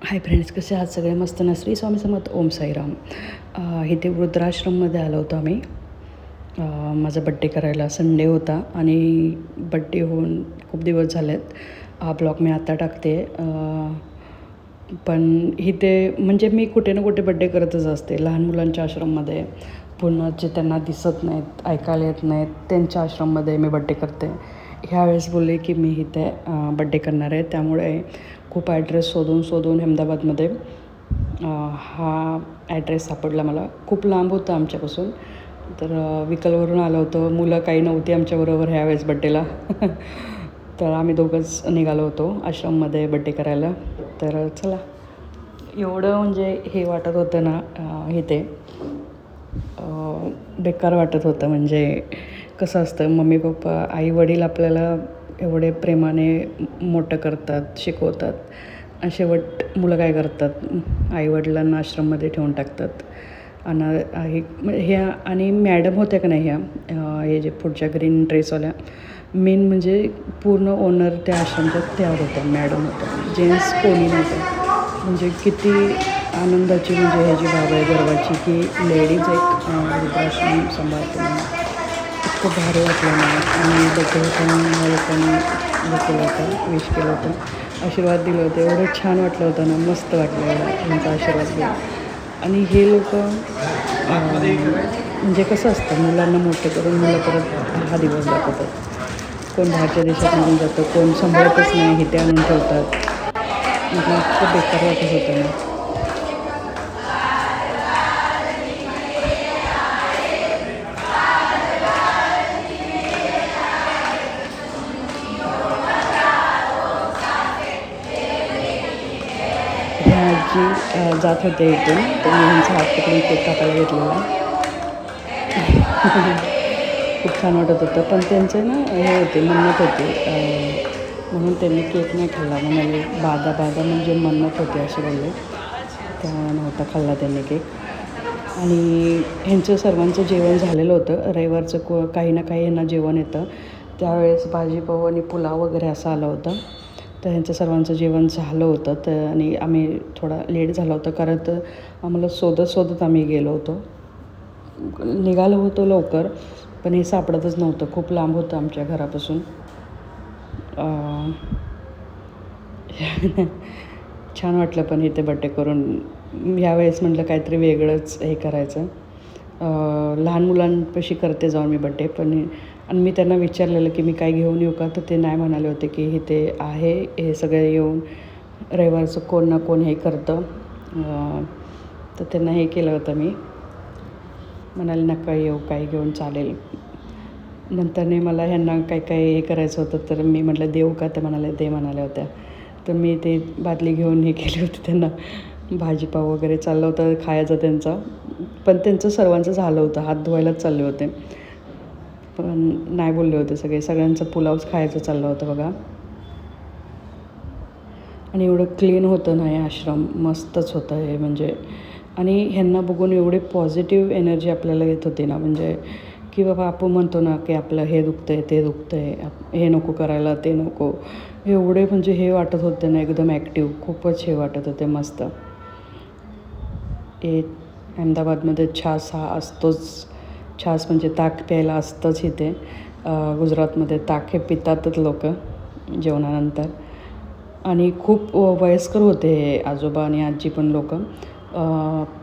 Hi friends, कसे आहात सगळे? मस्त ना? श्री स्वामी समर्थ. ओम साईराम. इथे वृद्धाश्रममध्ये आलो होतो आम्ही माझा बड्डे करायला. संडे होता आणि बड्डे होऊन खूप दिवस झालेत. हा ब्लॉग मी आता टाकते. पण इथे म्हणजे मी कुठे ना कुठे बड्डे करतच असते. लहान मुलांच्या आश्रममध्ये, पुन्हा जे त्यांना दिसत नाहीत, ऐकायला येत नाहीत, त्यांच्या आश्रममध्ये मी बड्डे करते. ह्यावेळेस बोलले की मी इथे बड्डे करणार आहे. त्यामुळे खूप ॲड्रेस शोधून अहमदाबादमध्ये हा ॲड्रेस सापडला मला. खूप लांब होतं आमच्यापासून. तर विकलवरून आलं होतं. मुलं काही नव्हती आमच्याबरोबर ह्यावेळेस बड्डेला. तर आम्ही दोघंच निघालो होतो आश्रममध्ये बड्डे करायला. तर चला, एवढं म्हणजे हे वाटत होतं ना इथे बेकार वाटत होतं. म्हणजे कसं असतं, मम्मी पप्पा आई वडील आपल्याला एवढे प्रेमाने मोठं करतात, शिकवतात, आणि शेवट मुलं काय करतात, आईवडिलांना आश्रममध्ये ठेवून टाकतात. आणि ह्या आणि मॅडम होत्या का नाही, हे जे पुढच्या ग्रीन ड्रेसवाल्या, मेन म्हणजे पूर्ण ओनर त्या आश्रमच्या त्या होत्या, मॅडम होत्या. जेंट्स कोणी नव्हतं. म्हणजे किती आनंदाची म्हणजे ह्याची बाब आहे, गर्वाची, की लेडीज एक वृद्धाश्रम सांभाळते म्हणून. इतकं भारी वाटलं मला. आणि बड्डे होताना मला लोकांनी हे केलं होतं, विश केलं होतं, आशीर्वाद दिले होते. एवढं छान वाटलं होतं ना, मस्त वाटलं त्यांचा आशीर्वाद घेऊन. आणि हे लोक म्हणजे कसं असतं, मुलांना मोठे करून मुलं परत हा दिवस दाखवतात. कोण बाहेरच्या देशात निघून जातं, कोण सांभाळतच नाही, इथे आणून ठेवतात. मला इतकं बेकार वाटत होतं ना. ह्या आजी जात होते इथून, तर मी ह्यांचा हात पकडून केक कापायला घेतलेला. खूप छान वाटत होतं. पण त्यांचे ना हे होते, मन्नत होती, म्हणून त्यांनी केक नाही खाल्ला. म्हणाले बाधा म्हणजे मन्नत होते असे बोलले. त्यामुळे नव्हता खाल्ला त्यांनी केक. आणि ह्यांचं सर्वांचं जेवण झालेलं होतं. रविवारचं काही ना काही ह्यांना जेवण येतं. त्यावेळेस भाजी पाव आणि पुलाव वगैरे असं आलं होतं. तर ह्यांचं सर्वांचं जेवण झालं होतं. तर आणि आम्ही थोडा लेट झाला होता, कारण तर आम्हाला शोधत आम्ही गेलो होतो. निघालो होतो लवकर, पण हे सापडतच नव्हतं. खूप लांब होतं आमच्या घरापासून. छान वाटलं पण इथे बड्डे करून. ह्यावेळेस म्हटलं काहीतरी वेगळंच हे करायचं. लहान मुलांपाशी करते जाऊन मी बड्डे. आणि मी त्यांना विचारलेलं की मी काय घेऊन येऊ का, तर ते नाही म्हणाले होते की इथे आहे, हे सगळे येऊन रविवारचं कोण ना कोण हे करतं. तर त्यांना हे केलं होतं मी. म्हणाले नका येऊ, काही घेऊन चालेल. नंतरने मला ह्यांना काय हे करायचं होतं, तर मी म्हटलं देऊ का, तर म्हणाले दे म्हणाल्या होत्या. तर मी ते बादली घेऊन हे केली होती त्यांना. भाजीपाव वगैरे चाललं होतं खायचं त्यांचं. पण त्यांचं सर्वांचं झालं होतं, हात धुवायलाच चालले होते. पण नाही बोलले होते सगळ्यांचं पुलावच खायचं चाललं होतं बघा. आणि एवढं क्लीन होतं ना हे आश्रम, मस्तच होतं हे म्हणजे. आणि ह्यांना बघून एवढे पॉझिटिव्ह एनर्जी आपल्याला येत होती ना, म्हणजे की बाबा आपण म्हणतो ना की आपलं हे दुखतं आहे, ते दुखतं आहे, हे नको करायला, ते नको. एवढे म्हणजे हे वाटत होते ना, एकदम ॲक्टिव्ह, खूपच हे वाटत होते मस्त. हे अहमदाबादमध्ये छास हा असतोच. छास म्हणजे ताक प्यायला असतंच इथे. गुजरातमध्ये ताक हे पितातच लोक जेवणानंतर. आणि खूप वयस्कर होते हे आजोबा आणि आजी पण लोक.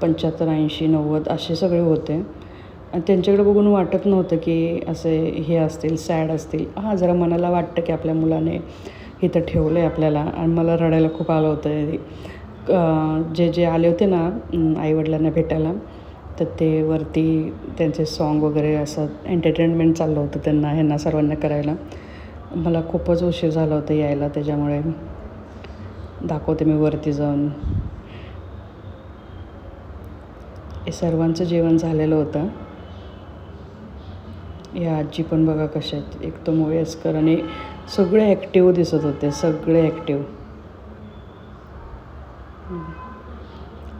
75, 80, 90 असे सगळे होते. आणि त्यांच्याकडे बघून वाटत नव्हतं की असे हे असतील, सॅड असतील. हां, जरा मनाला वाटतं की आपल्या मुलाने इथं ठेवलं आहे आपल्याला. आणि मला रडायला खूप आलं होतं. जे आले होते ना आईवडिलांना भेटायला, तर ते वरती त्यांचे सॉन्ग वगैरे असं एंटरटेनमेंट चाललं होतं ह्यांना सर्वांना करायला. मला खूपच उशीर झाला होता यायला, त्याच्यामुळे दाखवते मी वरती जाऊन. हे सर्वांचं जेवण झालेलं होतं. या आजी पण बघा कशा आहेत, एकदम वयस्कर, आणि सगळे ॲक्टिव्ह दिसत होते, सगळे ॲक्टिव्ह.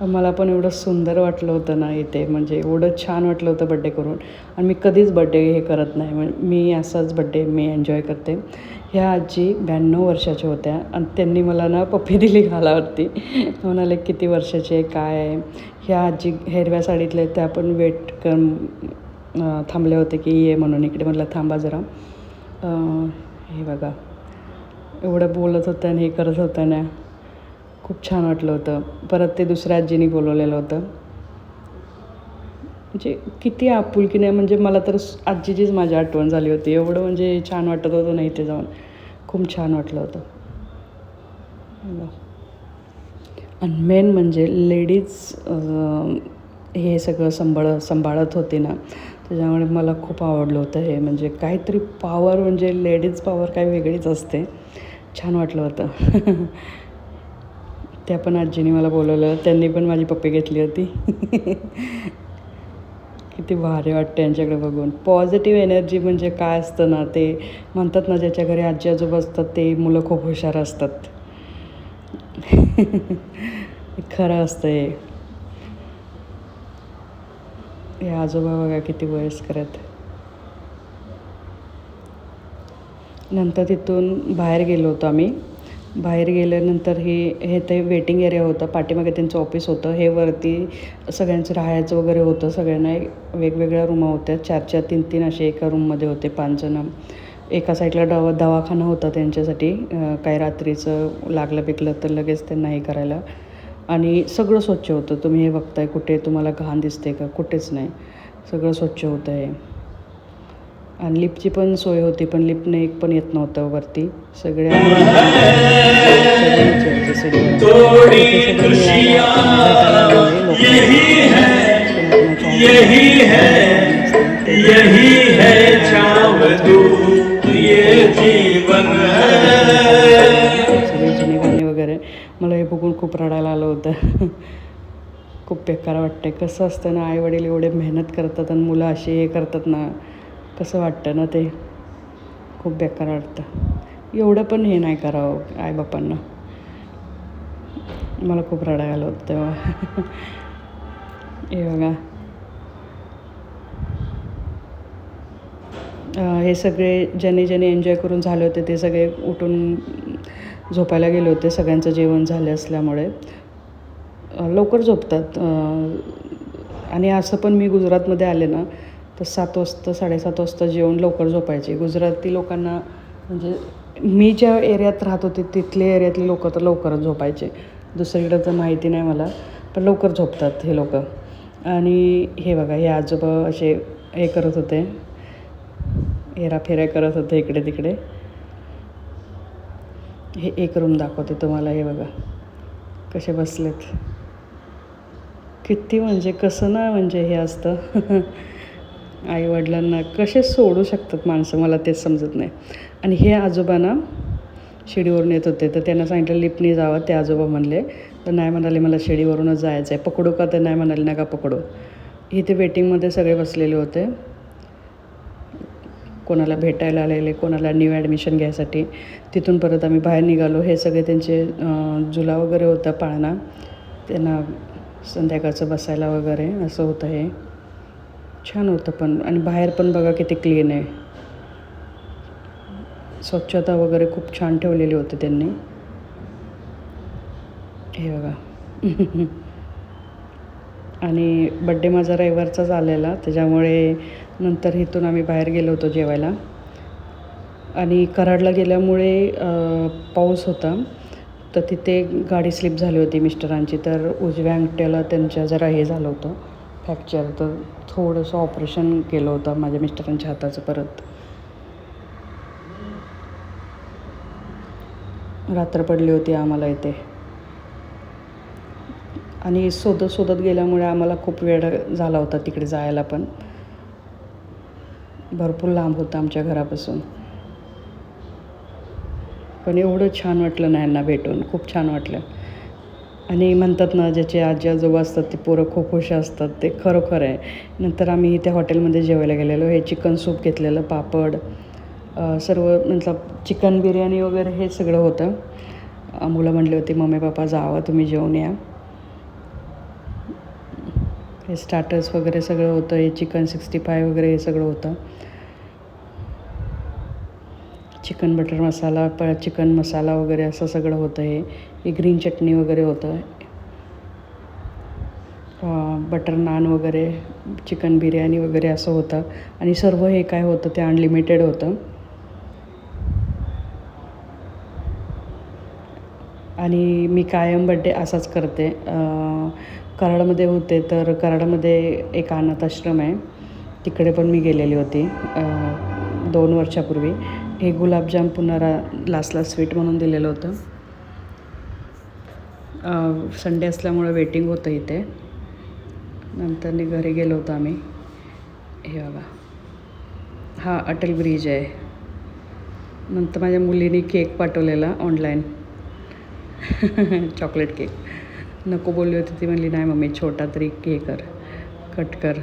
मला पण एवढं सुंदर वाटलं होतं ना इथे, म्हणजे एवढं छान वाटलं होतं बड्डे करून. आणि मी कधीच बड्डे हे करत नाही, मी असाच बड्डे मी एन्जॉय करते. ह्या आजी 92 वर्षाच्या होत्या आणि त्यांनी मला ना पप्पी दिली गालावरती. म्हणाले किती वर्षाची आहे, काय आहे. ह्या आजी हिरव्या साडीतल्या, त्या पण वेट थांबले होते की ये म्हणून इकडे. म्हटलं थांबा जरा. हे बघा, एवढं बोलत होतं आणि हे करत होतं ना, खूप छान वाटलं होतं. परत ते दुसऱ्या आजीनी बोलवलेलं होतं. म्हणजे किती आपुलकीने, म्हणजे मला तर आजीचीच माझी आठवण झाली होती. एवढं म्हणजे छान वाटत होतं ना इथे जाऊन. खूप छान वाटलं होतं. आणि मेन म्हणजे लेडीज हे सगळं सांभाळत होते ना, त्याच्यामुळे मला खूप आवडलं होतं हे. म्हणजे काहीतरी पॉवर, म्हणजे लेडीज पॉवर काय वेगळीच असते. छान वाटलं होतं. त्या पण आजीने मला बोलवलं, त्यांनी पण माझी पप्पी घेतली होती. किती भारी वाटतं यांच्याकडे बघून. पॉझिटिव्ह एनर्जी म्हणजे काय असतं ना, ते म्हणतात ना, ज्याच्या घरी आजी आजोबा असतात ते मुलं खूप हुशार असतात. खरं असतं हे. आजोबा बघा किती वयस्कर आहेत. नंतर तिथून बाहेर गेलो होतो आम्ही. बाहेर गेल्यानंतर हे ते वेटिंग एरिया होतं, पाठीमागे त्यांचं ऑफिस होतं. हे वरती सगळ्यांचं राहायचं वगैरे होतं. सगळ्यांना वेगवेगळ्या रूमा होत्या, 4-4, 3-3 असे एका रूममध्ये होते 5 जण. एका साईडला दवाखाना होता त्यांच्यासाठी, काही रात्रीचं लागलं बिकलं तर लगेच त्यांना हे करायला. आणि सगळं स्वच्छ होतं. तुम्ही हे बघताय, कुठे तुम्हाला घाण दिसते का? कुठेच नाही, सगळं स्वच्छ होतं हे. आणि लिफ्टची पण सोय होती, पण लिफ्टने एक पण येत नव्हतं वरती. सगळ्या सगळे जुने गाणे वगैरे. मला हे बघून खूप रडायला आलं होतं. खूप बेकार वाटतं. कसं असतं ना, आईवडील एवढे मेहनत करतात आणि मुलं अशी हे करतात ना, कसं वाटतं ना ते. खूप बेकार वाटतं. एवढं पण हे नाही करावं आईबापांना. मला खूप रडायला आलं होतं तेव्हा. हे बघा, हे सगळे ज्याने एन्जॉय करून झाले होते ते सगळे उठून झोपायला गेले होते. सगळ्यांचं जेवण झालं असल्यामुळे लवकर झोपतात. आणि असं पण मी गुजरातमध्ये आले ना, तर 7 वाजता 7:30 वाजता जेवण, लवकर झोपायचे. गुजराती लोकांना, म्हणजे मी ज्या एरियात राहत होते तिथले एरियातले लोक तर लवकरच झोपायचे. दुसरीकडं तर माहिती नाही मला, पण लवकर झोपतात हे लोक. आणि हे बघा, हे आजोबा असे हे करत होते, हेराफेऱ्या करत होते इकडे तिकडे. हे एक रूम दाखवते तुम्हाला. हे बघा कसे बसलेत. किती म्हणजे कसं ना, म्हणजे हे असतं. आईवडिलांना कसे सोडू शकतात माणसं, मला तेच समजत नाही. आणि हे आजोबांना शिडीवरून येत होते, तर त्यांना सांगितलं लिफ्टने जावं. ते आजोबा म्हणले, तर नाही म्हणाले मला शिडीवरूनच जायचं आहे. पकडू का? तर नाही म्हणाले नका पकडू. इथे वेटिंगमध्ये सगळे बसलेले होते. कोणाला भेटायला आलेले, कोणाला न्यू ॲडमिशन घ्यायसाठी. तिथून परत आम्ही बाहेर निघालो. हे सगळे त्यांचे जुला वगैरे होता पाळणा, त्यांना संध्याकाळचं बसायला वगैरे असं होतं. हे छान होतं पण. आणि बाहेर पण बघा किती क्लीन आहे. स्वच्छता वगैरे खूप छान ठेवलेली होती त्यांनी. हे बघा. आणि बड्डे माझा रविवारचाच आलेला, त्याच्यामुळे नंतर इथून आम्ही बाहेर गेलो होतो जेवायला. आणि कराडला गेल्यामुळे पाऊस होता, तर तिथे गाडी स्लिप झाली होती मिस्टरांची. तर उजव्या अंगठ्याला त्यांच्या जरा हे झालं होतं, फ्रॅक्चर. तर थोडंसं ऑपरेशन केलं होतं माझ्या मिस्टरांच्या हाताचं परत. रात्र पडली होती आम्हाला इथे. आणि शोधत गेल्यामुळे आम्हाला खूप वेळ झाला होता तिकडे जायला, पण भरपूर लांब होतं आमच्या घरापासून. पण एवढं छान वाटलं ना यांना भेटून, खूप छान वाटलं. आणि म्हणतात ना, ज्याचे आजी आजोबा असतात ते पोरं खूप हुशार असतात, ते खरोखर आहे. नंतर आम्ही त्या हॉटेलमध्ये जेवायला गेलेलो. हे चिकन सूप घेतलेलं, पापड, सर्व मतलब चिकन बिर्याणी वगैरे हे सगळं होतं. मुलं म्हटले होते मम्मी पप्पा जावं तुम्ही जेवून या. हे स्टार्टर्स वगैरे सगळं होतं. हे चिकन 65 वगैरे हे सगळं होतं. चिकन बटर मसाला, चिकन मसाला वगैरे असं सगळं होतं. हे ग्रीन चटणी वगैरे होतं. बटर नान वगैरे, चिकन बिर्याणी वगैरे असं होतं. आणि सर्व हे काय होतं ते अनलिमिटेड होतं. आणि मी कायम बड्डे असाच करते. कराडमध्ये होते तर कराडमध्ये एक अनाथ आश्रम आहे, तिकडे पण मी गेलेली होती 2 वर्षापूर्वी. हे गुलाबजाम पुन्हा लास्टला स्वीट म्हणून दिलेलं होतं. संडे असल्यामुळं वेटिंग होतं इथे. नंतर घरी गेलो होतो आम्ही. हे बघा, हा अटल ब्रिज आहे. नंतर माझ्या मुलीने केक पाठवलेला ऑनलाईन चॉकलेट केक. नको बोलली होती ती, म्हणली नाही मम्मी छोटा तरी केक कट कर.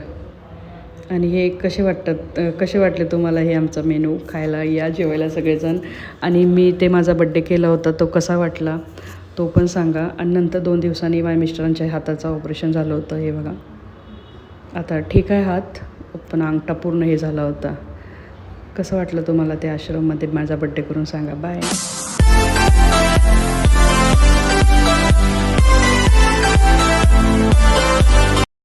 आणि हे कसे वाटले तुम्हाला हे आमचा मेनू? खायला या जेवायला सगळेजण. आणि मी ते माझा बड्डे केला होता तो कसा वाटला तो पण सांगा. आणि नंतर 2 दिवसांनी माझ्या मिस्टरांच्या हाताचं ऑपरेशन झालं होतं. हे बघा, आता ठीक आहे हात, पण अंगठा पूर्ण हे झाला होता. कसं वाटलं तुम्हाला ते आश्रममध्ये माझा बड्डे करून सांगा. बाय.